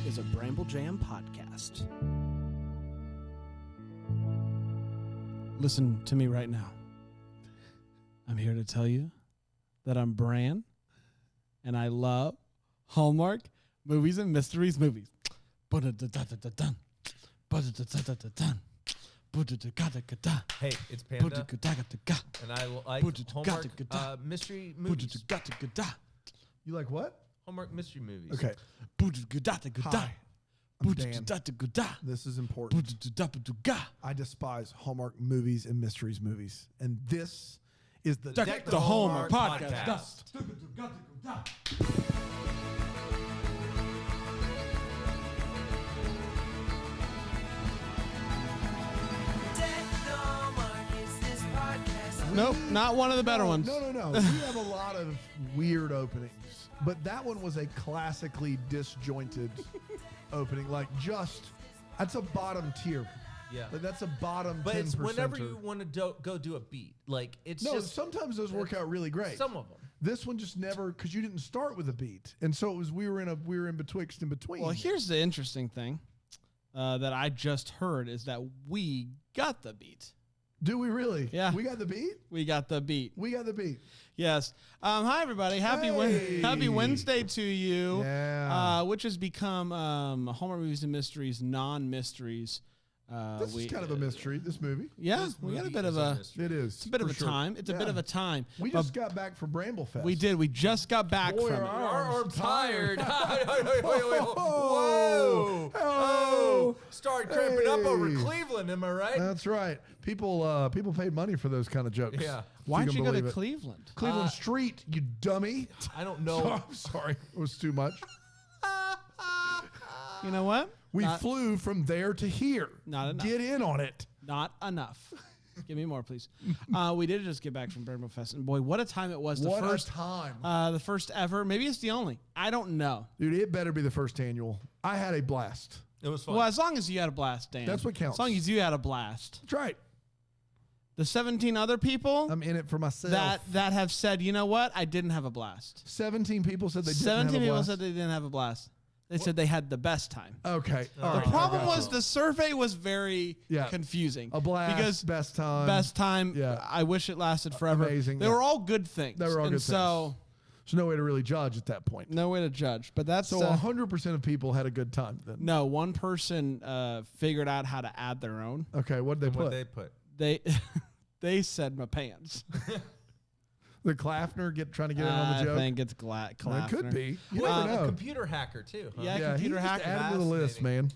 is a Bramble Jam podcast. Listen to me right now. I'm here to tell you that I'm Bran, and I love Hallmark movies and mysteries movies. Hey, it's Panda, and I like Hallmark mystery movies. You like what? Hallmark mystery movies. Okay. Hi, I'm Dan. This is important. I despise Hallmark movies and mysteries movies. And this is the Deck the Hallmark podcast. Nope, not one of the better ones. No. We have a lot of weird openings. But that one was a classically disjointed opening. Like that's a bottom tier. Yeah. Like that's a bottom 10%. But it's whenever you want to go do a beat. Like it's just sometimes those work out really great. Some of them. This one just never, because you didn't start with a beat, and so it was. We were in betwixt and between. Well, here's the interesting thing that I just heard is that we got the beat. Do we really? Yeah. We got the beat? We got the beat. We got the beat. Yes. Hi, everybody. Happy Wednesday to you. Yeah. Which has become Hallmark Movies and Mysteries, non-mysteries. This is kind of a mystery, this movie. Yeah, we got a bit of a... It is. It's a bit of a time. It's a bit of a time. We just got back from Bramblefest. We did. We just got back from it. Our arms tired. Whoa. Oh. Start cramping up over Cleveland, am I right? That's right. People paid money for those kind of jokes. Yeah. Why'd you go to Cleveland? Cleveland Street, you dummy. I don't know. I'm sorry. It was too much. You know what? We flew from there to here. Not enough. Get in on it. Not enough. Give me more, please. We did just get back from Bramblefest, and boy, what a time it was. What a time. The first ever. Maybe it's the only. I don't know. Dude, it better be the first annual. I had a blast. It was fun. Well, as long as you had a blast, Dan. That's what counts. As long as you had a blast. That's right. The 17 other people I'm in it for myself. that have said, you know what? I didn't have a blast. 17 people said they didn't 17 have a people blast. said they didn't have a blast. They said they had the best time. Okay. All The right. problem was the survey was very Yeah. confusing. A blast, because best time. Best time. Yeah. I wish it lasted forever. Amazing. They were all good things. They were all and good so things. There's no way to really judge at that point. no way to judge. But that's So 100% of people had a good time then. no. One person figured out how to add their own. Okay, what did they What put? they put? They they said my pants. The Klaffner trying to get in on the joke? I think it's Klaffner. It could be. You Wait, never a know. computer hacker too. Huh? Yeah. Yeah, computer he just hacker. added to the list, man.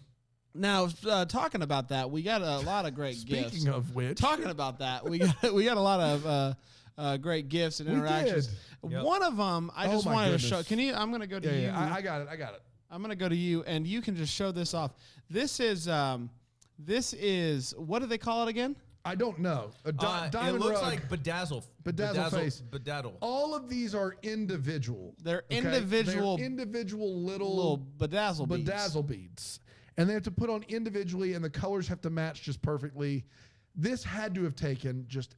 Now, talking about that, we got a lot of great gifts. Speaking of which. Talking about that, we got a lot of great gifts and interactions. did. Yep. One of them, I just my wanted goodness. to show. Can you? I'm going to go to you. Yeah, I got it. I'm going to go to you, and you can just show this off. This is what do they call it again? I don't know. A It diamond looks rug. like bedazzle face. bedaddle. All of these are individual. They're okay? individual. They're individual Little bedazzle beads. bedazzle beads. And they have to put on individually, and the colors have to match just perfectly. This had to have taken just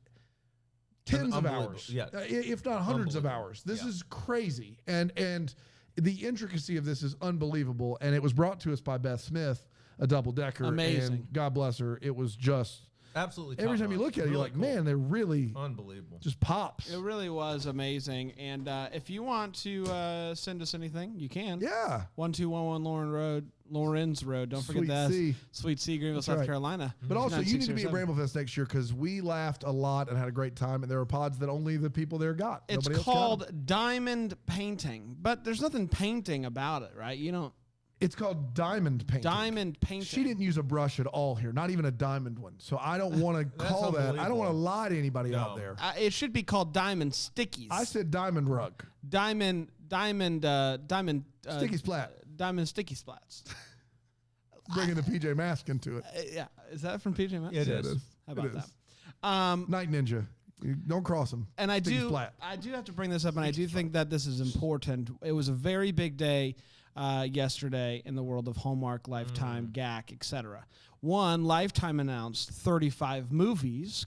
tens of hours, Yeah. if not hundreds of hours. This is crazy, and the intricacy of this is unbelievable. And it was brought to us by Beth Smith, a double decker. Amazing. And God bless her. It was just Absolutely. every time you look at it, you're like, cool. man, they're really Unbelievable. just pops. It really was amazing. And if you want to send us anything, you can. Yeah. 1211 Lawrence Road. Don't forget Sweet that. C. Sweet C, Greenville, That's South right. Carolina. But also, you need to be at 96007. Bramblefest next year because we laughed a lot and had a great time, and there were pods that only the people there got. It's Nobody else got 'em. called diamond painting, but there's nothing painting about it, right? You don't It's called diamond painting. diamond painting. She didn't use a brush at all here, not even a diamond one. So I don't want to call that. I don't want to lie to anybody out there. It should be called diamond stickies. I said diamond rug. diamond Sticky splat. diamond sticky splats. Bringing the PJ Masks into it. Yeah, is that from PJ Masks? It Yeah, it is. is. How about It that? is. Night Ninja. You don't cross them. And I Sticky do splat. have to bring this up, and I do think that this is important. It was a very big day yesterday in the world of Hallmark, Lifetime, GAC, etc. One, Lifetime announced 35 movies,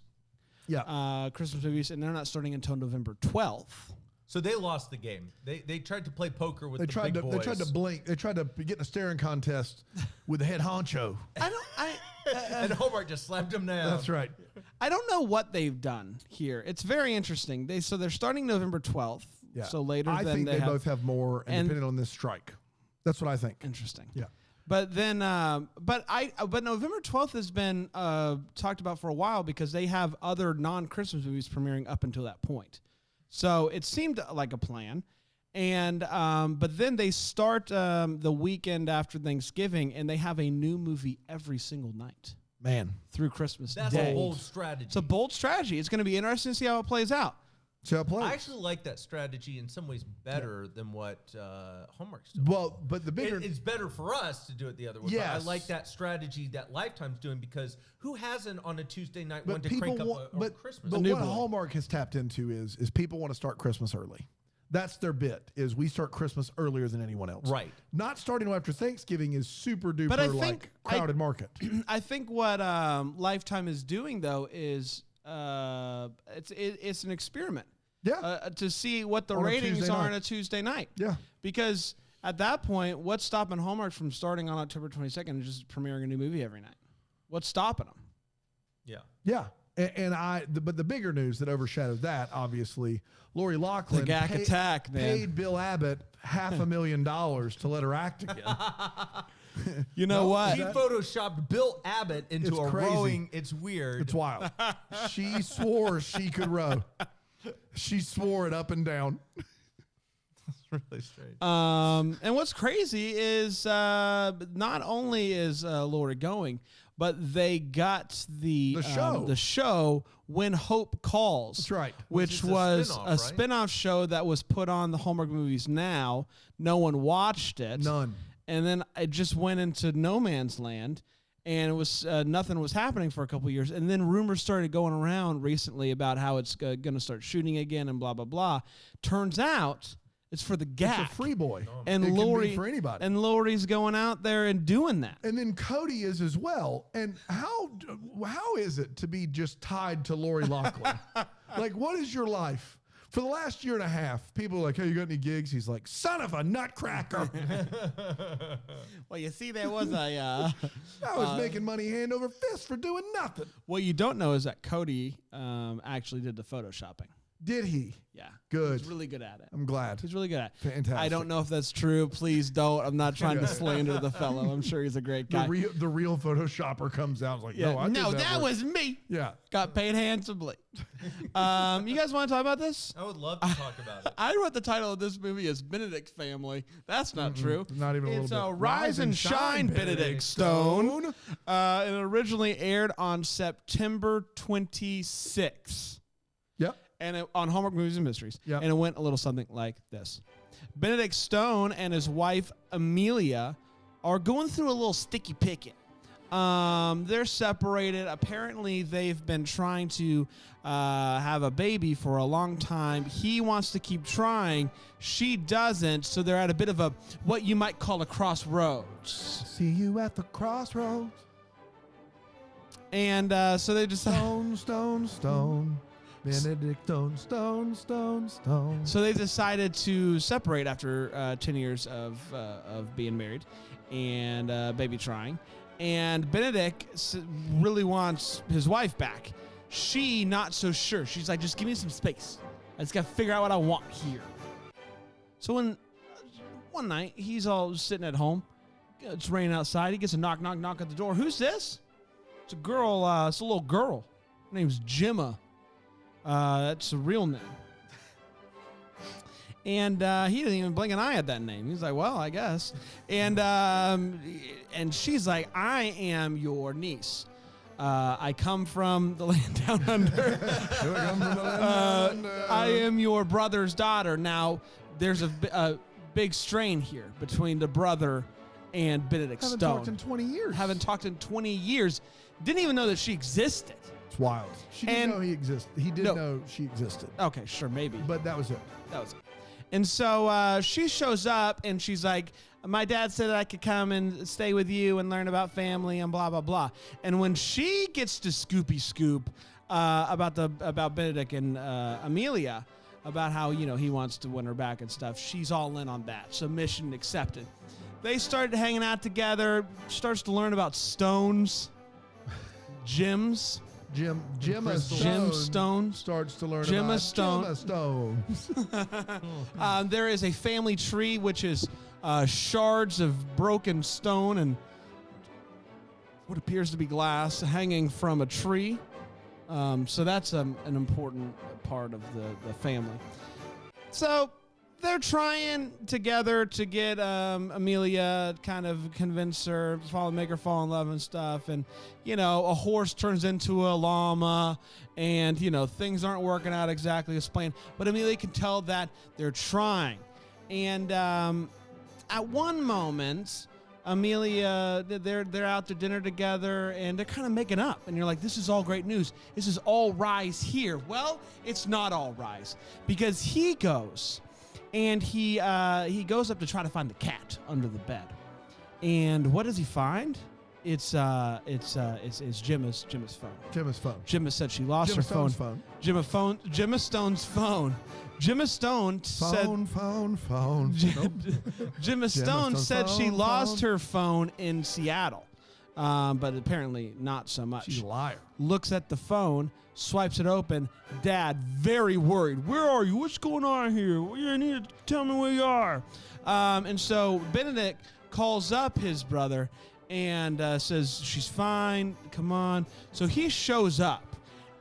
Yeah. Christmas movies, and they're not starting until November 12th. So they lost the game. They tried to play poker with They the tried big to. boys. They tried to blink. They tried to get in a staring contest with the head honcho. And Hallmark just slapped him down. That's right. I don't know what they've done here. It's very interesting. They're starting November 12th. Yeah. So later I than think they both have more, and depending on this strike. That's what I think. Interesting. Yeah. But then, but November 12th has been talked about for a while because they have other non-Christmas movies premiering up until that point. So it seemed like a plan. And but then they start the weekend after Thanksgiving, and they have a new movie every single night. Man. Through Christmas That's Day. a bold strategy. It's a bold strategy. It's going to be interesting to see how it plays out. See how it plays. I actually like that strategy in some ways better than what Hallmark's doing. Well, but the bigger... It's better for us to do it the other way. Yes. But I like that strategy that Lifetime's doing because who hasn't on a Tuesday night wanted to crank up a Christmas? But what Hallmark has tapped into is people want to start Christmas early. That's their bit, is we start Christmas earlier than anyone else. Right. Not starting after Thanksgiving is super duper But I think crowded market. I think what Lifetime is doing, though, is it's an experiment. Yeah. To see what the On a ratings Tuesday are night. on a Tuesday night. Yeah. Because at that point, what's stopping Hallmark from starting on October 22nd and just premiering a new movie every night? What's stopping them? Yeah. Yeah. But the bigger news that overshadowed that, obviously, Lori Loughlin The GAC attack, man. paid Bill Abbott $500,000 to let her act again. You know what? He photoshopped Bill Abbott into It's a crazy. rowing. It's weird. It's wild. She swore she could row. She swore it up and down. That's really strange. And what's crazy is not only is Lori going, but they got the show When Hope Calls. That's right. Which Which is a was spin-off, a right? spin-off show that was put on the Hallmark Movies Now. No one watched it. None. And then it just went into no man's land, and it was nothing was happening for a couple of years. And then rumors started going around recently about how it's going to start shooting again and blah, blah, blah. Turns out it's for the GAC. It's a free boy. And it Lori, can be for anybody. And Lori's going out there and doing that. And then Cody is as well. And how is it to be just tied to Lori Loughlin? Like, what is your life? For the last year and a half, people are like, hey, you got any gigs? He's like, son of a nutcracker. Well, you see, there was a... I was making money hand over fist for doing nothing. What you don't know is that Cody actually did the photoshopping. Did he? Yeah. Good. He's really good at it. I'm glad. He's really good at it. Fantastic. I don't know if that's true. Please don't. I'm not trying to slander the fellow. I'm sure he's a great guy. The real Photoshopper comes out. Like, no, I did that work. was me. Yeah. Got paid handsomely. You guys want to talk about this? I would love to talk about it. I wrote the title of this movie as Benedict Family. That's not true. Not even a It's little bit. Rise and Shine, Benedict Stone. It originally aired on September 26th. Yep. And on Hallmark Movies and Mysteries. Yep. And it went a little something like this. Benedict Stone and his wife, Emilia, are going through a little sticky picket. They're separated. Apparently, they've been trying to have a baby for a long time. He wants to keep trying. She doesn't. So they're at a bit of a, what you might call a crossroads. See you at the crossroads. And so they just... Stone. Benedict Stone. So they decided to separate after 10 years of being married and baby trying. And Benedict really wants his wife back. She not so sure. She's like, just give me some space. I just got to figure out what I want here. So when one night he's all sitting at home, it's raining outside. He gets a knock at the door. Who's this? It's a girl. It's a little girl. Her name's Gemma. That's a real name. And he didn't even blink an eye at that name. He's like, well, I guess. And she's like, I am your niece. I come from the land down under. I am your brother's daughter. Now, there's a big strain here between the brother and Benedict Stone. Haven't talked in 20 years. Haven't talked in 20 years. Didn't even know that she existed. It's wild. She didn't know he existed. He did know she existed. Okay, sure, maybe. But that was it. That was it. And so she shows up, and she's like, my dad said that I could come and stay with you and learn about family and blah, blah, blah. And when she gets to Scoopy Scoop about Benedict and Emilia, about how, he wants to win her back and stuff. She's all in on that. So mission accepted. They started hanging out together, starts to learn about stones, gems. Gemma Stone starts to learn Gemma about Stone. Gemma Stones. There is a family tree, which is shards of broken stone and what appears to be glass hanging from a tree. So that's an important part of the family. So they're trying together to get Emilia, kind of convince her, make her fall in love and stuff. And, a horse turns into a llama and, things aren't working out exactly as planned. But Emilia can tell that they're trying. And at one moment, Emilia, they're out to dinner together and they're kind of making up. And you're like, this is all great news. This is all rise here. Well, it's not all rise because he goes and he goes up to try to find the cat under the bed. And what does he find? It's Gemma's phone. Gemma's phone. Gemma said she lost her phone. Gemma Stone's phone. Gemma Stone said. Phone. Gemma Stone said she lost her phone in Seattle, but apparently not so much. She's a liar. Looks at the phone, swipes it open. Dad, very worried. Where are you? What's going on here? You need to tell me where you are. And so Benedict calls up his brother and says, she's fine. Come on. So he shows up.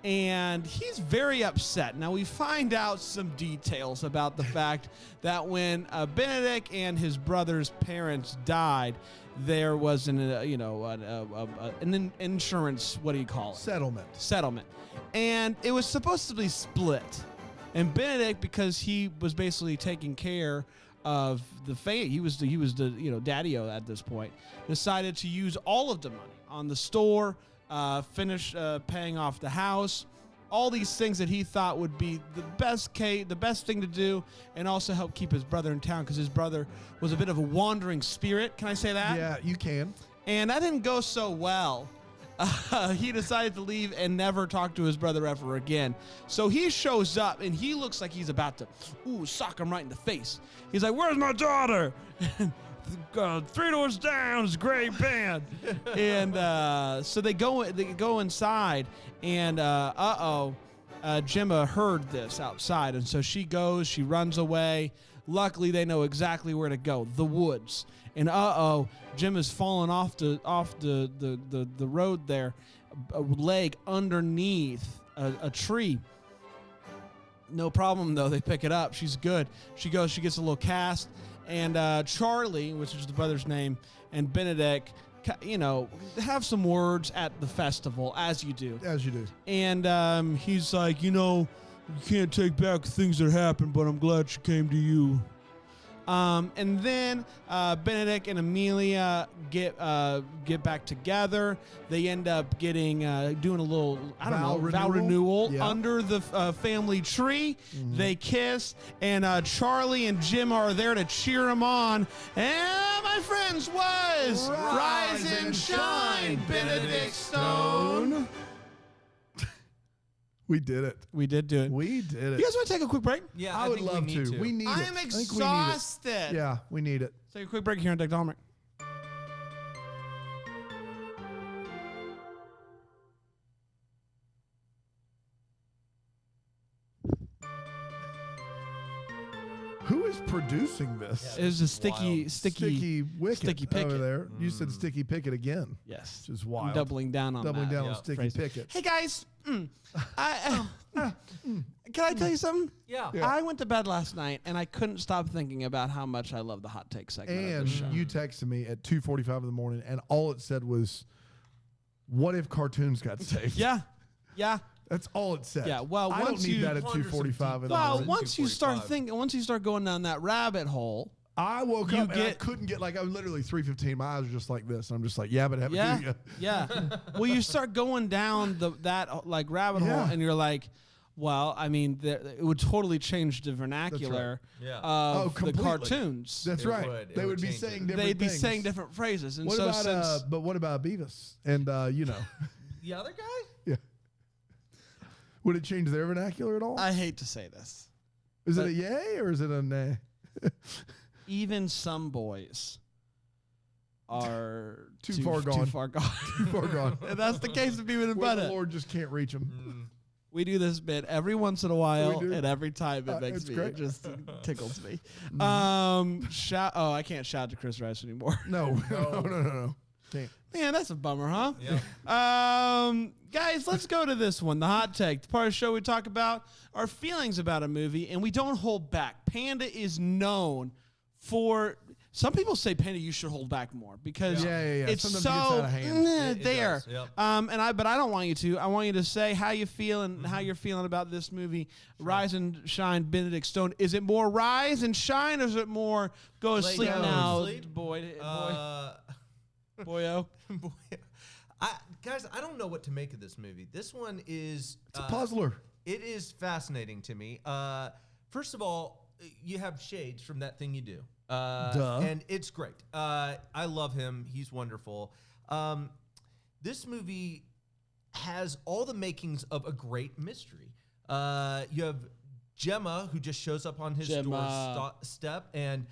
And he's very upset. Now, we find out some details about the fact that when Benedict and his brother's parents died, there was an insurance, what do you call it? Settlement. And it was supposed to be split. And Benedict, because he was basically taking care of the family, he was the daddy-o at this point, decided to use all of the money on the store, finish paying off the house, all these things that he thought would be the best thing to do, and also help keep his brother in town because his brother was a bit of a wandering spirit. Can I say that? Yeah, you can. And that didn't go so well. He decided to leave and never talk to his brother ever again. So he shows up, and he looks like he's about to sock him right in the face. He's like, "Where's my daughter?" 3 doors down is a great band. And so they go inside, and Gemma heard this outside, and so she runs away. Luckily, they know exactly where to go, the woods. And Gemma's fallen off the road there, a leg underneath a tree. No problem, though. They pick it up. She's good. She gets a little cast. And Charlie, which is the brother's name, and Benedict, have some words at the festival, as you do. And he's like, you can't take back things that happened, but I'm glad she came to you. And then Benedict and Emilia get back together. They end up getting doing a little vow renewal under the family tree. Mm-hmm. They kiss, and Charlie and Jim are there to cheer him on. And my friends was Rise and Shine, Benedict Stone. We did it. We did do it. We did it. You guys want to take a quick break? Yeah, I would love to. We need it. I'm exhausted. Yeah, we need it. Take a quick break here on Deck Hallmark. Who is producing this? It was a sticky wicket sticky picket over there. You said sticky picket again. Yes, which is wild. Doubling down on sticky phrase. picket. Hey guys, can I tell you something? Yeah. I went to bed last night and I couldn't stop thinking about how much I love the hot take segment. And of the show. you texted me at 2:45 in the morning, and all it said was, "What if cartoons got saved?" Yeah. That's all it said. Yeah, well, I don't need that at 2:45 in the morning. Once you start going down that rabbit hole, I woke up and I couldn't get, I was literally 3:15. My eyes were just like this. I'm just like, yeah, but have yeah, it to you. Yeah. Well, you start going down that rabbit hole, and you're like, well, I mean, it would totally change the vernacular of the cartoons. That's right. They would be saying different things. They'd be saying different phrases. And what about Beavis and the other guy? Yeah. Would it change their vernacular at all? I hate to say this. Is it a yay or is it a nay? Even some boys are too far gone. Too far gone. Too far gone. And that's the case of Beavis and Where the Butthead. Lord just can't reach them. We do this bit every once in a while, and every time it makes it's me, great. it just tickles me. Shout! Oh, I can't shout to Chris Rice anymore. No. Can't. Man, that's a bummer, huh? Yeah. Guys, let's go to this one, the hot take, the part of the show we talk about our feelings about a movie, and we don't hold back. Panda is known for. Some people say, Panda, you should hold back more because it's Sometimes so it gets out of hand. there. Does, yep. But I don't want you to. I want you to say how you feel and how you're feeling about this movie, Rise and Shine, Benedict Stone. Is it more rise and shine, or is it more go to Lay sleep down now, and sleep? boyo? Boy, guys, I don't know what to make of this movie. This one is It's a puzzler. It is fascinating to me. First of all, you have Shades from That Thing You Do. And it's great. I love him. He's wonderful. This movie has all the makings of a great mystery. You have Gemma, who just shows up on his doorstep, and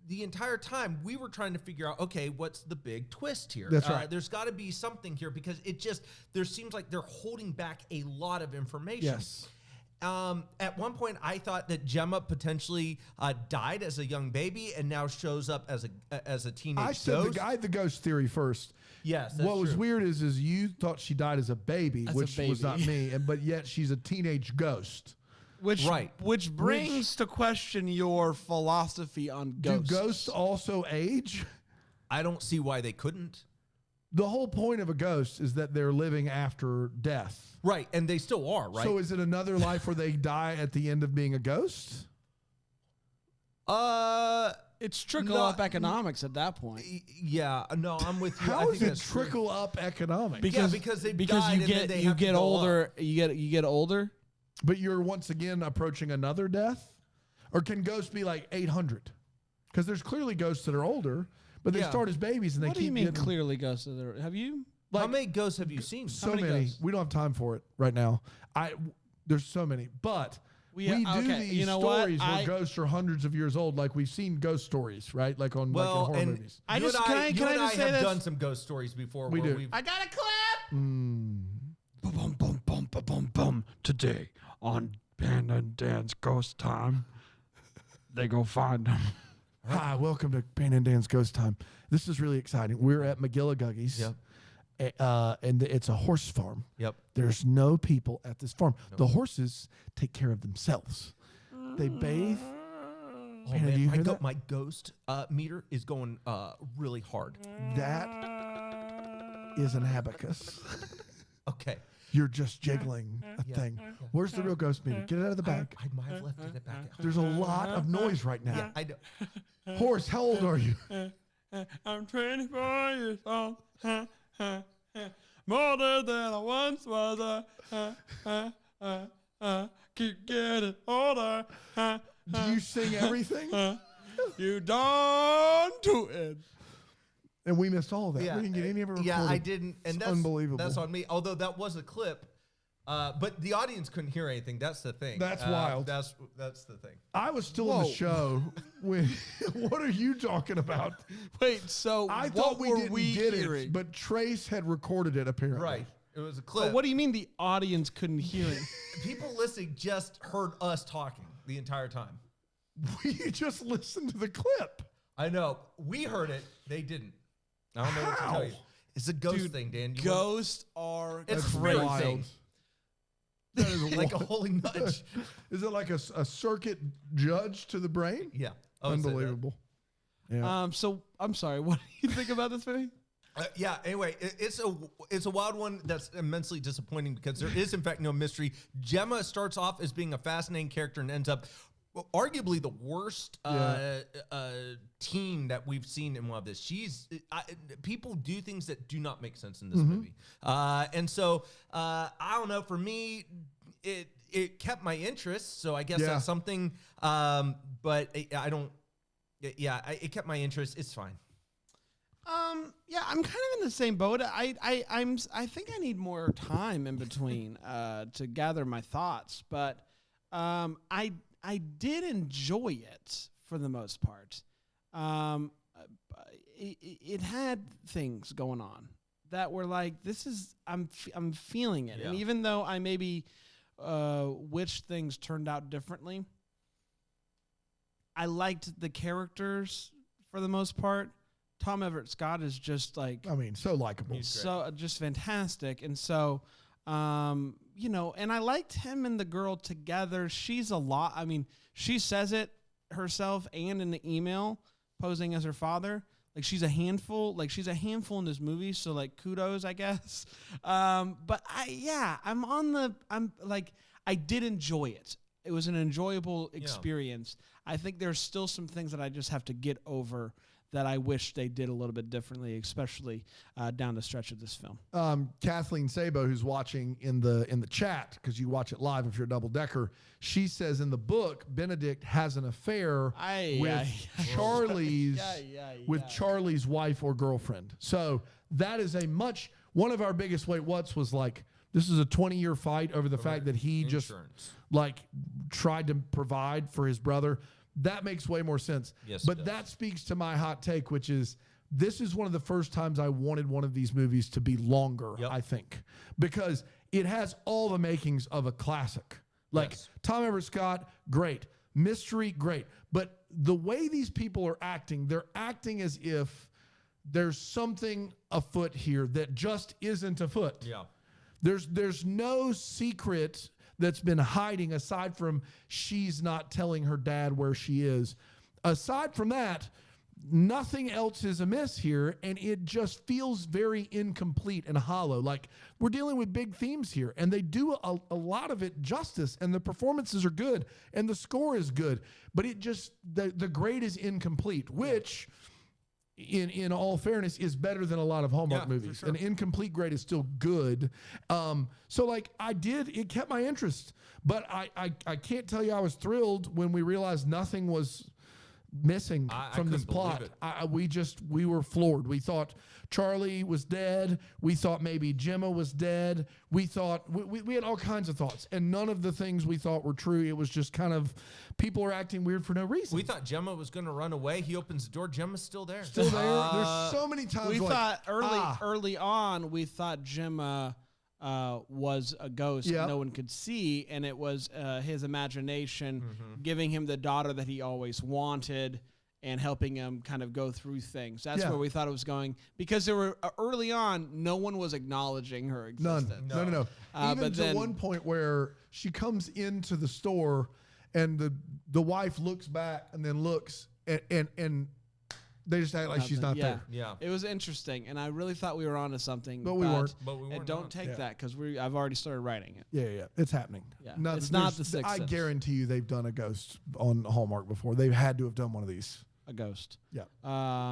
the entire time we were trying to figure out, okay, what's the big twist here? That's right. There's got to be something here because there seems like they're holding back a lot of information. Yes. At one point, I thought that Gemma potentially died as a young baby and now shows up as a teenage I said ghost. the ghost theory first. Yes, that's what was true. weird is you thought she died as a baby, which was not me, but yet she's a teenage ghost. Which brings to question your philosophy on ghosts. Do ghosts also age? I don't see why they couldn't. The whole point of a ghost is that they're living after death. Right, and they still are, right? So is it another life where they die at the end of being a ghost? It's trickle-up economics at that point. Yeah, no, I'm with you. How is it trickle-up economics? Because they died and then they have to get go older. up. You get older. But you're once again approaching another death? Or can ghosts be like 800? Because there's clearly ghosts that are older, but they start as babies and they What keep do you mean getting, clearly ghosts? Have you? How many ghosts have you seen? so many many. ghosts? We don't have time for it right now. There's so many. But we do these stories where ghosts are hundreds of years old. Like we've seen ghost stories, right? Like on like in horror movies. I you just and can I I just say have this? done some ghost stories before. We do. I got a clip. Boom, boom, boom, boom, boom, boom. Today on Ben and Dan's Ghost Time, they go find them. Hi, welcome to Pan and Dan's Ghost Time. This is really exciting. We're at McGilliguggy's. Yep. And it's a horse farm. Yep. There's no people at this farm. Nope. The horses take care of themselves. They bathe. Oh, Man, do you hear that? My ghost meter is going really hard. That is an abacus. Okay. You're just jiggling a thing. Where's the real ghost meter? Get it out of the bag. I might have left it back at home. There's a lot of noise right now. Yeah, I know. Horse, how old are you? I'm 24 years old. More than I once was. Keep getting older. Do you sing everything? You don't do it. And we missed all of that. Yeah, We didn't get any of it recorded. Yeah, I didn't. And It's that's unbelievable. That's on me. Although that was a clip. But the audience couldn't hear anything. That's the thing. That's wild. That's the thing. I was still in the show when. What are you talking about? Wait, so I what thought we were didn't we get hearing? it, but Trace had recorded it apparently. Right. It was a clip. But what do you mean the audience couldn't hear it? People listening just heard us talking the entire time. We just listened to the clip. I know. We heard it. They didn't. I don't know what to tell you. It's a ghost thing, Dan. Ghosts are It's crazy. wild. That is Like a holy nudge. Is it like a circuit judge to the brain? Yeah. I would say that. Unbelievable. Yeah. So I'm sorry. What do you think about this movie? Yeah. Anyway, it's a wild one that's immensely disappointing because there is in fact no mystery. Gemma starts off as being a fascinating character and ends up arguably the worst teen that we've seen in one of this. People do things that do not make sense in this movie, and so I don't know. For me, it kept my interest, so I guess that's something. But I don't. Yeah, it kept my interest. It's fine. Yeah, I'm kind of in the same boat. I think I need more time in between to gather my thoughts, but I did enjoy it for the most part. It had things going on that were like, I'm feeling it. Yeah. And even though I maybe wish things turned out differently, I liked the characters for the most part. Tom Everett Scott is just like, I mean, so likable. so just fantastic. And so, and I liked him and the girl together. She's a lot. I mean, she says it herself and in the email posing as her father. Like, she's a handful. Like, she's a handful in this movie. So, like, kudos, I guess. But I did enjoy it. It was an enjoyable experience. I think there's still some things that I just have to get over that I wish they did a little bit differently, especially down the stretch of this film. Kathleen Sabo, who's watching in the chat, because you watch it live if you're a double decker, she says in the book Benedict has an affair with Charlie's wife or girlfriend. So that is one of our biggest wait what's was like, this is a 20-year fight over the fact that he just tried to provide for his brother. That makes way more sense. Yes, but that speaks to my hot take, which is this is one of the first times I wanted one of these movies to be longer, I think, because it has all the makings of a classic. Like Tom Everett Scott, great. Mystery, great. But the way these people are acting, they're acting as if there's something afoot here that just isn't afoot. Yeah. There's no secret that's been hiding aside from she's not telling her dad where she is. Aside from that, nothing else is amiss here, and it just feels very incomplete and hollow. Like, we're dealing with big themes here, and they do a lot of it justice, and the performances are good, and the score is good, but it just, the grade is incomplete, which... In all fairness, is better than a lot of Hallmark movies. Sure. An incomplete grade is still good. So like it kept my interest, but I can't tell you I was thrilled when we realized nothing was missing from this plot. We were floored. We thought Charlie was dead. We thought maybe Gemma was dead. We thought we had all kinds of thoughts, and none of the things we thought were true. It was just kind of people are acting weird for no reason. We thought Gemma was going to run away. He opens the door. Gemma's still there. Still there. There's so many times we thought early on. We thought Gemma was a ghost no one could see, and it was his imagination giving him the daughter that he always wanted and helping him kind of go through things. That's where we thought it was going, because there were early on, no one was acknowledging her existence. No. Even to one point where she comes into the store and the wife looks back and then looks and they just act like she's not there. Yeah. It was interesting, and I really thought we were onto something. But we weren't. And don't take that, because I've already started writing it. Yeah. It's happening. Yeah. It's not the Sixth I Sense. guarantee you they've done a ghost on Hallmark before. They've had to have done one of these. A ghost. Yeah.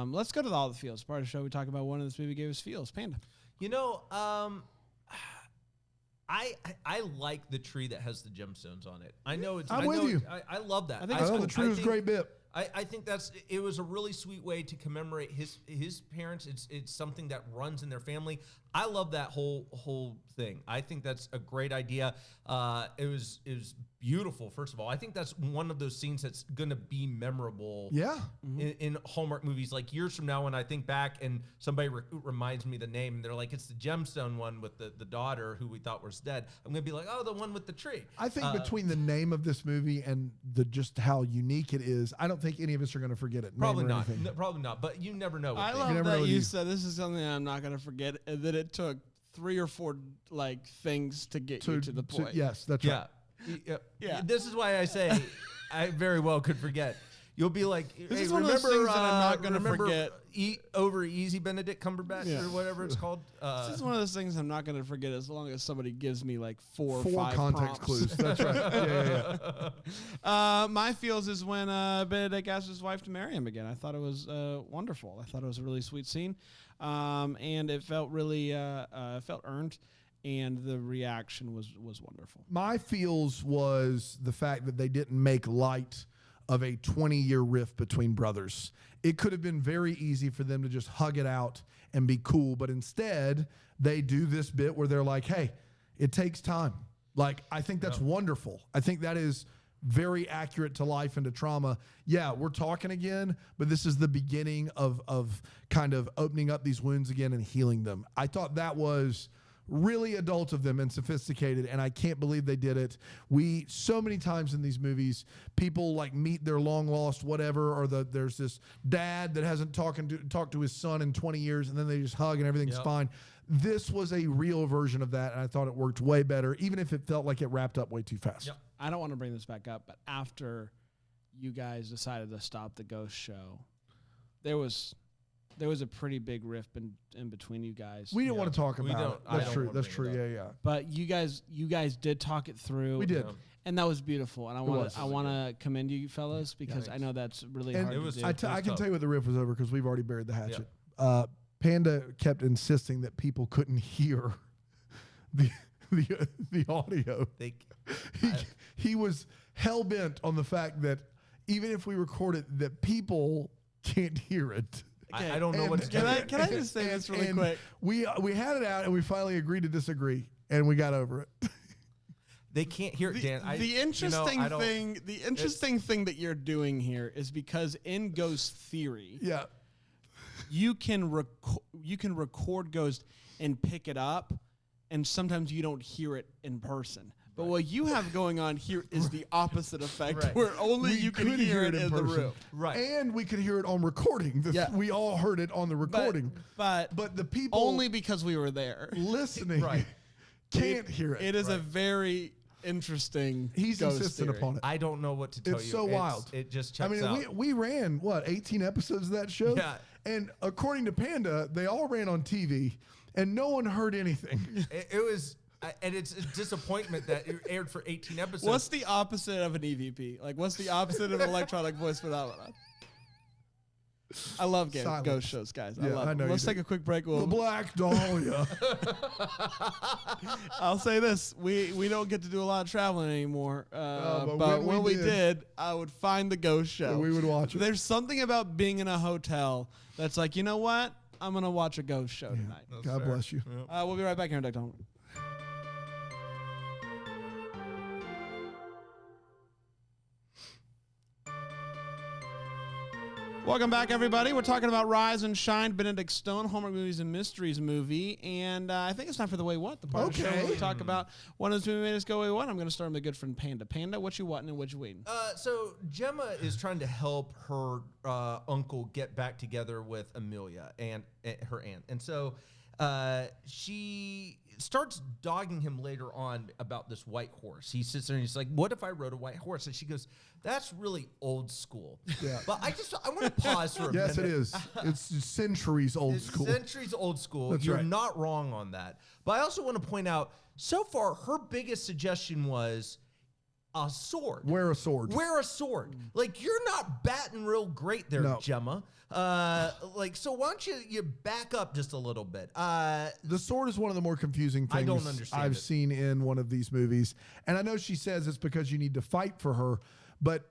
Let's go to all the feels. Part of the show, we talk about one of this movie gave us feels. Panda. I like the tree that has the gemstones on it. I know it's. I'm with you. I love that. I think the tree was a great bit. I think it was a really sweet way to commemorate his parents. It's something that runs in their family. I love that whole thing. I think that's a great idea. It was beautiful. First of all, I think that's one of those scenes that's gonna be memorable. Yeah. In Hallmark movies, like years from now, when I think back and somebody reminds me the name, and they're like, it's the gemstone one with the daughter who we thought was dead. I'm gonna be like, oh, the one with the tree. I think between the name of this movie and just how unique it is, I don't think any of us are going to forget it. Probably not. No, probably not. But you never know. I love that you said this is something I'm not going to forget, and that it took 3 or 4 things to get you to the point. Yes, that's right. Yeah. This is why I say I very well could forget. You'll be like, this hey, is one remember, of those things that I'm not going to forget. Over Easy Benedict Cumberbatch or whatever it's called. This is one of those things I'm not going to forget as long as somebody gives me like 4 or 5 context prompts. clues. That's right. Yeah. My feels is when Benedict asked his wife to marry him again. I thought it was wonderful. I thought it was a really sweet scene, and it felt really felt earned. And the reaction was wonderful. My feels was the fact that they didn't make light of a 20-year rift between brothers. It could have been very easy for them to just hug it out and be cool, but instead they do this bit where they're like, hey, it takes time. Like, I think that's wonderful. I think that is very accurate to life and to trauma. Yeah, we're talking again, but this is the beginning of kind of opening up these wounds again and healing them. I thought that was really adult of them and sophisticated, and I can't believe they did it. So many times in these movies, people like meet their long lost whatever, or there's this dad that hasn't talked to his son in 20 years, and then they just hug and everything's fine. This was a real version of that, and I thought it worked way better, even if it felt like it wrapped up way too fast. Yep. I don't want to bring this back up, but after you guys decided to stop the ghost show, there was a pretty big rift in between you guys. We didn't want to talk about it. That's true. That's true. Yeah. But you guys did talk it through. We did. And that was beautiful. And I want to commend you fellas because I know that's really hard to do. I can tell you what the rift was over because we've already buried the hatchet. Panda kept insisting that people couldn't hear the audio. He was hell bent on the fact that even if we record it, that people can't hear it. Okay. I don't know what to do. Can I just say this really quick? We had it out and we finally agreed to disagree and we got over it. They can't hear it, Dan. The interesting thing that you're doing here is because in ghost theory, you can record ghost and pick it up, and sometimes you don't hear it in person. But what you have going on here is the opposite effect, where only you can hear it in the room. Right. And we could hear it on recording. We all heard it on the recording. But the people only because we were there listening can't hear it. It is a very interesting. He's insistent upon it. I don't know what to tell you. It's so wild. It just checks out. We ran 18 episodes of that show. Yeah. And according to Panda, they all ran on TV, and no one heard anything. It was. And it's a disappointment that it aired for 18 episodes. What's the opposite of an EVP? Like, what's the opposite of an electronic voice phenomenon? I love ghost shows, guys. I love them. Let's take a quick break. The Black Dahlia. I'll say this. We don't get to do a lot of traveling anymore. But when we did, I would find the ghost show. We would watch it. There's something about being in a hotel that's like, you know what? I'm going to watch a ghost show tonight. God bless you. Yep. We'll be right back here in Dr. Hallmark. Welcome back, everybody. We're talking about Rise and Shine, Benedict Stone, Hallmark Movies and Mysteries movie. And I think it's time for the Way What, the part of the show where we talk about one of those movies made us go Way What. I'm going to start with my good friend Panda. Panda, what you wanting and what you waiting? So Gemma is trying to help her uncle get back together with Emilia and her aunt. And so she starts dogging him later on about this white horse. He sits there and he's like, what if I rode a white horse? And she goes, that's really old school. Yeah. But I want to pause for a minute. Yes, it is. It's centuries old school. Centuries old school. That's You're right. not wrong on that. But I also want to point out, so far, her biggest suggestion was a sword. Wear a sword. Wear a sword. Like, you're not batting real great there, Gemma. So why don't you back up just a little bit? The sword is one of the more confusing things I don't understand I've seen in one of these movies. And I know she says it's because you need to fight for her, but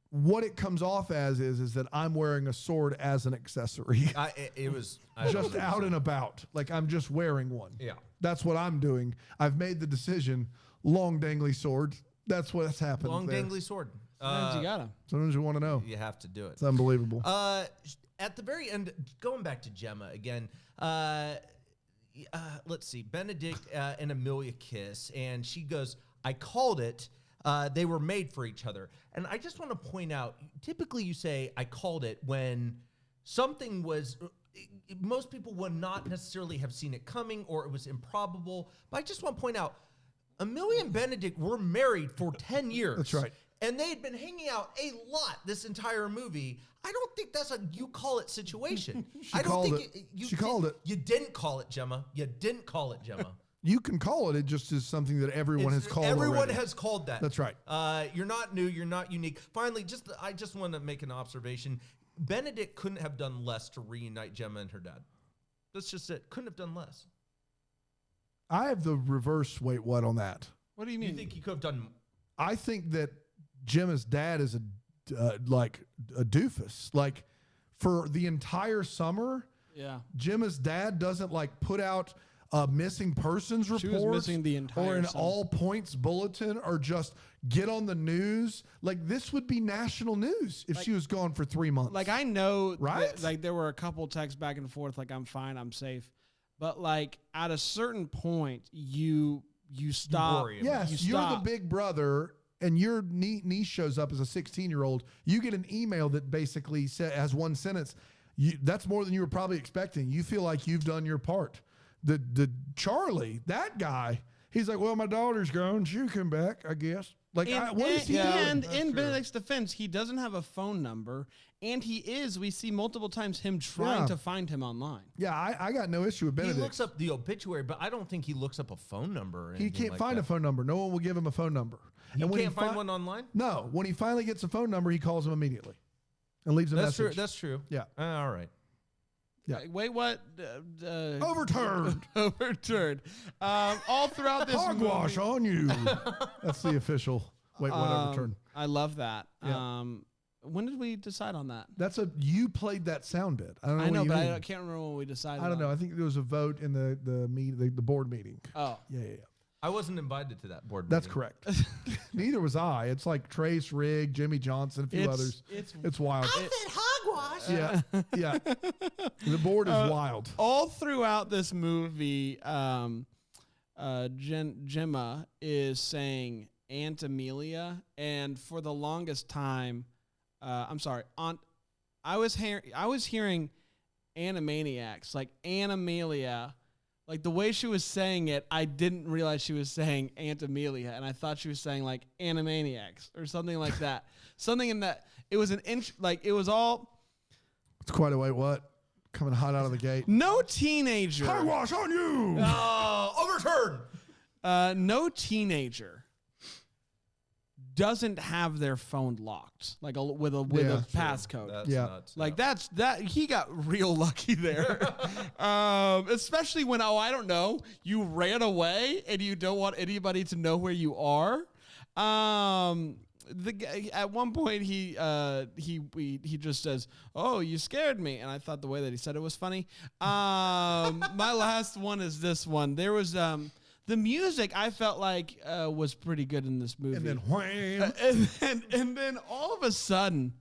what it comes off as is that I'm wearing a sword as an accessory. It was just out and about. Like, I'm just wearing one. Yeah. That's what I'm doing. I've made the decision. Long dangly sword. That's what's happened. Long dangly sword. Sometimes you gotta. Sometimes you want to know. You have to do it. It's unbelievable. At the very end, going back to Gemma again, let's see. Benedict and Emilia kiss, and she goes, I called it. They were made for each other. And I just want to point out, typically you say, I called it when something was... Most people would not necessarily have seen it coming, or it was improbable. But I just want to point out, Emilia and Benedict were married for 10 years. That's right. And they had been hanging out a lot this entire movie. I don't think that's a you call it situation. She called it. You didn't call it, Gemma. You didn't call it, Gemma. You can call it. It just is something that everyone has called. Everyone already. has called that. That's right. You're not new. You're not unique. Finally, I just want to make an observation. Benedict couldn't have done less to reunite Gemma and her dad. That's just it. Couldn't have done less. I have the reverse wait what on that. What do you mean? You think he could have done? I think that Gemma's dad is a doofus. Like, for the entire summer, yeah, Gemma's dad doesn't like put out a missing persons report, She was missing the entire or an summer. all points bulletin, or just get on the news. Like, this would be national news if she was gone for 3 months. Like, I know, Right? like, there were a couple texts back and forth, like, I'm fine, I'm safe. But, like, at a certain point, you stop. worry about Yes, you you're the stop. big brother, and your niece shows up as a 16-year-old. You get an email that basically has one sentence. That's more than you were probably expecting. You feel like you've done your part. The Charlie, that guy, he's like, well, my daughter's gone. She'll come back, I guess. Like, what is he doing? And That's in true. Benedict's defense, he doesn't have a phone number, and we see multiple times him trying to find him online. Yeah, I got no issue with He Benedict. looks up the obituary, but I don't think he looks up a phone number. Or He anything can't like find that. a phone number. No one will give him a phone number. You when can't he find one online? No, when he finally gets a phone number, he calls him immediately and leaves a That's true. message. That's true. Yeah. All right. Yeah. Wait, what? Overturned. Overturned. All throughout this Hogwash movie. on you. That's the official. Wait, what overturned? I love that. Yeah. When did we decide on that? You played that sound bit. I don't know. I know, what you but mean. I can't remember when we decided. I don't know. on I think there was a vote in the board meeting. Oh, Yeah. I wasn't invited to that board That's meeting. correct. Neither was I. It's like Trace, Rigg, Jimmy Johnson, a few others. It's wild. Hogwash. Yeah. The board is wild. all throughout this movie, Gemma is saying Aunt Emilia, and for the longest time, I'm sorry, Aunt. I was hearing Animaniacs, like Aunt Emilia. Like, the way she was saying it, I didn't realize she was saying Aunt Emilia, and I thought she was saying, like, Animaniacs or something like that. Something in that. It was it was all. It's quite a way. What? Coming hot out of the gate. No teenager. Hogwash on you. Overturned. No teenager doesn't have their phone locked, like with a passcode. That's Yeah. nuts. Like that he got real lucky there. Especially when I don't know, you ran away and you don't want anybody to know where you are. The guy, at one point he just says, "Oh, you scared me," and I thought the way that he said it was funny. My last one is this one. There was the music I felt like was pretty good in this movie. And then wham. And then all of a sudden,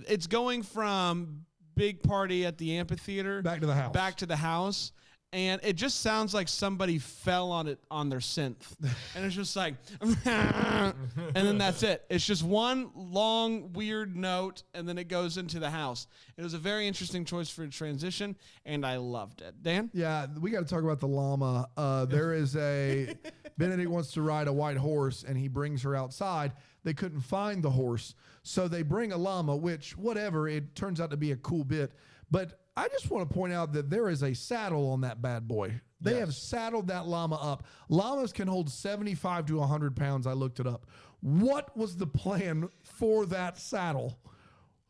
it's going from big party at the amphitheater Back to the house. back to the house, and it just sounds like somebody fell on their synth, and it's just like, and then that's it. It's just one long weird note, and then it goes into the house. It was a very interesting choice for a transition, and I loved it. Dan? Yeah, we got to talk about the llama. There is Benedict wants to ride a white horse, and he brings her outside. They couldn't find the horse, so they bring a llama, which, whatever, it turns out to be a cool bit. But I just want to point out that there is a saddle on that bad boy. They have saddled that llama up. Llamas can hold 75 to 100 pounds. I looked it up. What was the plan for that saddle?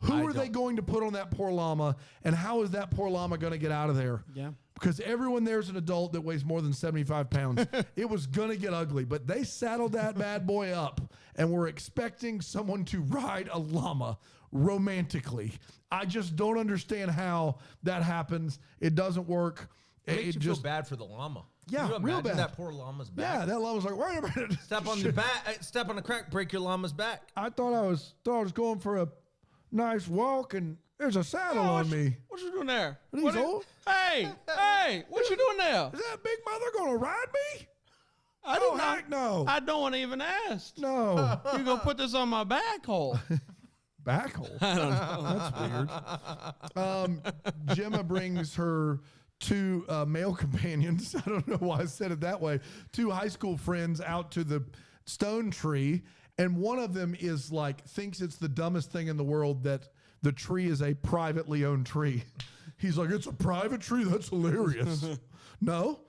Who are they going to put on that poor llama, and how is that poor llama going to get out of there? Yeah. Because everyone there's an adult that weighs more than 75 pounds. It was going to get ugly, but they saddled that bad boy up, and we're expecting someone to ride a llama romantically. I just don't understand how that happens. It doesn't work. It makes you just feel bad for the llama. Yeah, Can you real imagine bad. that poor llama's back? Yeah, that llama's like, wait a minute. Step on the back. Step on the crack. Break your llama's back. I thought I was going for a nice walk, and there's a saddle on me. What you doing there? What What are you you- hey, what you doing there? Is that big mother gonna ride me? I Oh, heck no. I don't want to even ask. No. You gonna put this on my back hole? Back hole. I don't know. That's weird. Gemma brings her two male companions. I don't know why I said it that way. Two high school friends out to the stone tree, and one of them is like thinks it's the dumbest thing in the world that the tree is a privately owned tree. He's like, it's a private tree? That's hilarious. No,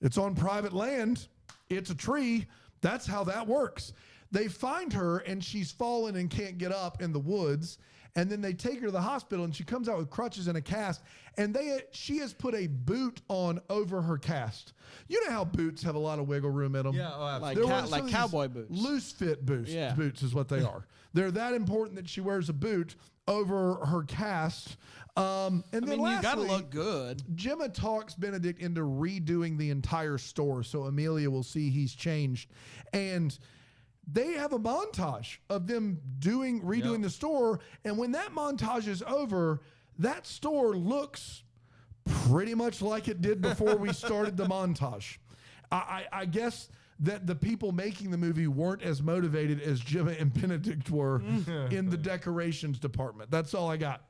it's on private land. It's a tree. That's how that works. They find her, and she's fallen and can't get up in the woods. And then they take her to the hospital, and she comes out with crutches and a cast. And she has put a boot on over her cast. You know how boots have a lot of wiggle room in them? Yeah, oh, Like, absolutely. like cowboy boots. Loose fit boots. Yeah. Boots is what they are. They're that important that she wears a boot over her cast. And then I mean, you got to lastly, look good. Gemma talks Benedict into redoing the entire store so Emilia will see he's changed. And they have a montage of them redoing the store. And when that montage is over, that store looks pretty much like it did before we started the montage. I guess that the people making the movie weren't as motivated as Gemma and Benedict were in the decorations department. That's all I got.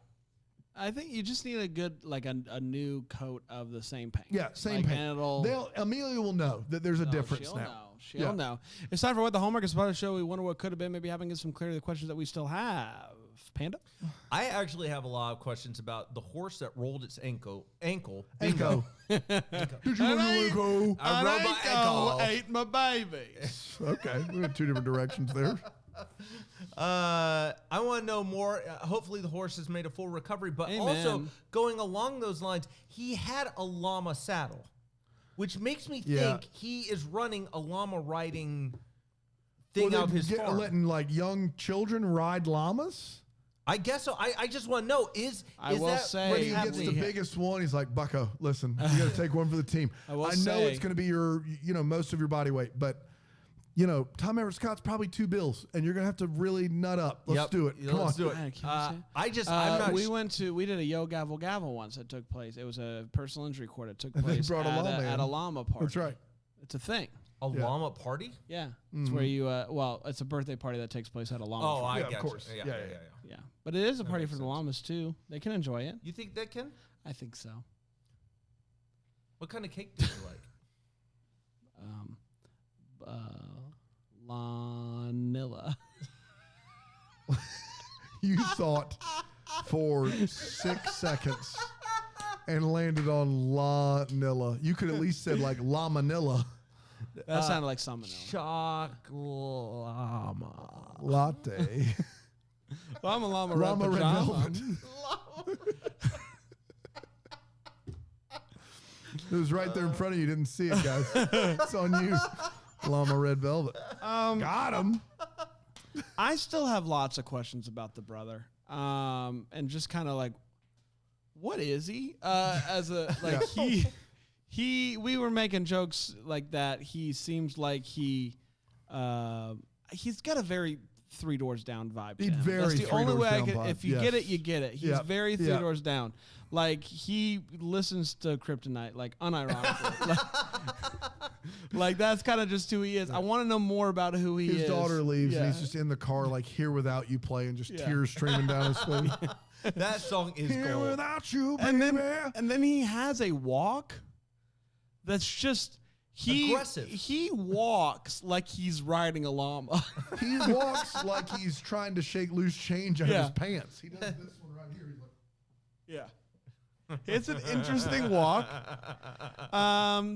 I think you just need a good, like a new coat of the same paint. Yeah, same like, paint. And it'll, Emilia will know that there's a difference she'll now. Know. She'll know. It's time for What the Hallmark is about to show. We wonder what could have been, maybe having some clarity to the questions that we still have. Panda? I actually have a lot of questions about the horse that rolled its ankle. Ankle. Did you know ankle? I rode my ankle. Ate my babies. Okay, we went two different directions there. I want to know more. Hopefully the horse has made a full recovery, but also going along those lines, he had a llama saddle, which makes me think he is running a llama riding thing out of his farm. Letting like young children ride llamas? I guess so. I just want to know, is will that say- When he gets happening? the biggest one, he's like, Bucko, listen, you got to take one for the team. I know say- it's going to be most of your body weight, but Tom Everett Scott's probably 2 bills, and you're going to have to really nut up. Let's do it. Yeah, Come let's on. do it. I'm not. We did a Yo Gavel Gavel once that took place. It was a personal injury court. It took And they place brought a llama in. at a llama party. That's right. It's a thing. A llama party? Yeah. It's where you, it's a birthday party that takes place at a llama Oh, farm. I Yeah, of get course. you. Yeah. Yeah. But it is a party for the llamas, too. They can enjoy it. You think that can? I think so. What kind of cake do you like? Vanilla. You thought for 6 seconds and landed on La Nilla. You could at least said like La Manila. That sounded like salmonella. Chocolama. Latte. Llama Llama Llama Red Pajama. Velvet. It was right there in front of you. Didn't see it, guys. It's on you. Llama Red Velvet. Got him. I still have lots of questions about the brother. And just kind of like, what is he? We were making jokes like that. He seems like he's got a very Three Doors Down vibe to He's him. very That's the Three only Doors way I Down can. vibe, If you yes. get it, you get it. He's Yep. very Three Yep. Doors Down. Like he listens to Kryptonite, like unironically. like that's kind of just who he is. I want to know more about who he is. His daughter leaves Yeah. and he's just in the car like Here Without You playing, just tears streaming down his face. That song is Here gold. without you, and baby. then he has a walk that's just Aggressive. He walks like he's riding a llama. He walks like he's trying to shake loose change out of Yeah. his pants. He does this one right here. He's like, Yeah. It's an interesting walk.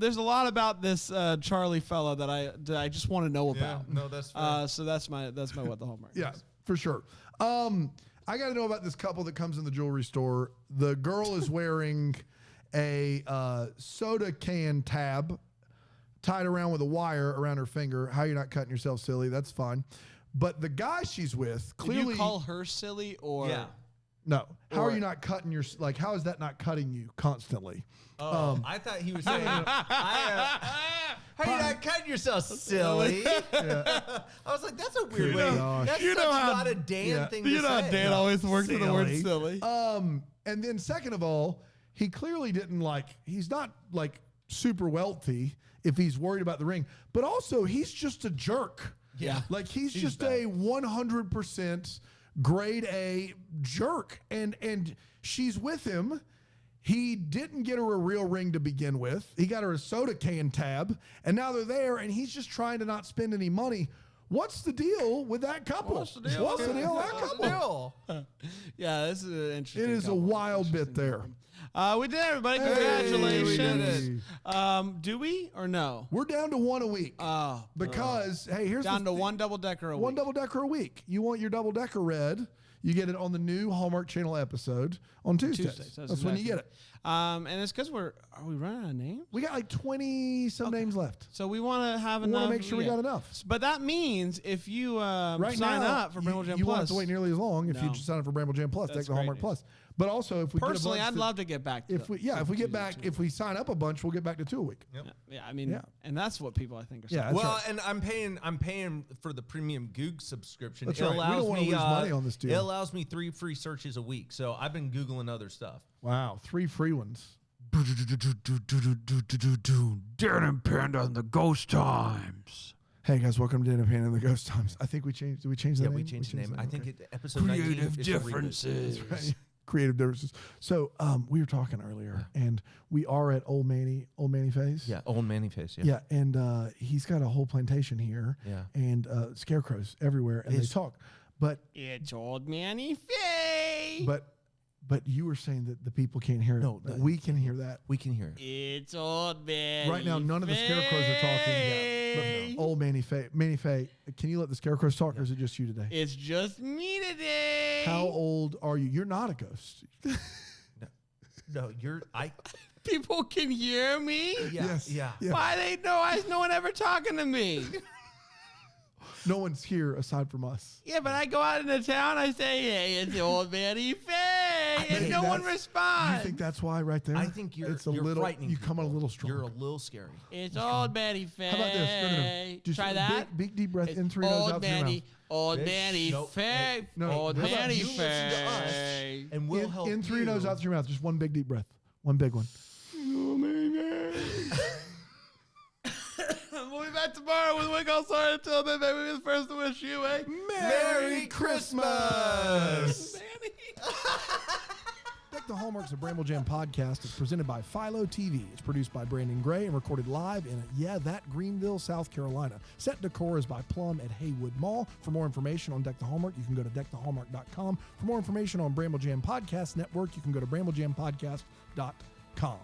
There's a lot about this Charlie fella that I just want to know about. No, that's fair. So that's my what the Hallmark. yeah, is. for sure. I got to know about this couple that comes in the jewelry store. The girl is wearing a soda can tab tied around with a wire around her finger. How you're not cutting yourself silly? That's fine. But the guy she's with Did clearly you call her silly or Yeah. no. How or- are you not cutting your like? How is that not cutting you constantly? Oh, I thought he was saying, how you not cutting yourself, silly? I was like, that's a weird way. gosh. That's You know such how- not a Dan yeah. thing to You know how say. Dan always works with the word Silly. silly. And then second of all, he clearly didn't he's not like super wealthy if he's worried about the ring, but also he's just a jerk. Yeah. Like he's just bad. a 100% grade A jerk. And she's with him. He didn't get her a real ring to begin with. He got her a soda can tab, and now they're there, and he's just trying to not spend any money. What's the deal with that couple? What's the deal? What's the deal with that couple? Yeah, this is an interesting. It is a couple. wild bit there. We did it, everybody. Hey, Congratulations. we did Do we or no? We're down to one a week Oh, because, hey, here's down the to one double decker a one week. double decker a week. You want your double decker red, You get it on the new Hallmark Channel episode on Tuesdays. That's when you get it. And it's because are we running out of names? We got like 20 some names left. So we want to have enough. We want to make sure we got enough. But that means if you sign up for Bramble Jam you Plus, won't have to wait nearly as long if you No. just sign up for Bramble Jam Plus, That's take the Hallmark great Plus. But also, if we personally, get a I'd bunch love to get back. To if we if we sign up a bunch, we'll get back to 2 a week. Yep. Yeah, I mean, and that's what people I think are. Yeah, saying. that's Well, right. and I'm paying for the premium Goog subscription. That's It right. We allows don't want to me, lose money on this It deal. allows me 3 free searches a week. So I've been Googling other stuff. Wow, 3 free ones. Dan and Panda and the Ghost Times. Hey guys, welcome to Dan and Panda and the Ghost Times. I think we changed. Did we change the Yeah, name? we changed the name. I think Okay. episode 19 Creative is a reboot. differences. Right. Creative differences. So we were talking earlier, and we are at Old Manny Face. Yeah, old Manny Face. Yeah, and he's got a whole plantation here. Yeah. And scarecrows everywhere, and they talk. But It's Old Manny Faye. but you were saying that the people can't hear it. No, But we can hear that. We can hear it. It's Old Manny. Right now, none of the scarecrows are talking yet. But Old Manny Faye, can you let the scarecrows talk, or is it just you today? It's just me today. How old are you? You're not a ghost. No, People can hear me? Yeah, Yes. yeah. Yeah. Why is no one ever talking to me? No one's here aside from us. Yeah, but I go out into town, I say, hey, it's the Old Manny Faye, and no one responds. You think that's why right there? I think you're little. frightening. You come on a people. little strong. You're a little scary. It's Old Manny Faye. How about this? No. Just Try that. Big deep breath It's in through your nose, Old out through your mouth. Manny, Old Big- Manny Nope. Faye, No, Old how about Manny you listen to us, Faye. and we'll help In through your you. nose, out through your mouth. Just one big deep breath. One big one. We'll be back tomorrow with Wake All Sorry. Until then, baby, we're the first to wish you a Merry Christmas. Deck the Hallmarks of Bramble Jam podcast is presented by Philo TV. It's produced by Brandon Gray and recorded live in, Greenville, South Carolina. Set decor is by Plum at Haywood Mall. For more information on Deck the Hallmark, you can go to deckthehallmark.com. For more information on Bramble Jam Podcast Network, you can go to bramblejampodcast.com.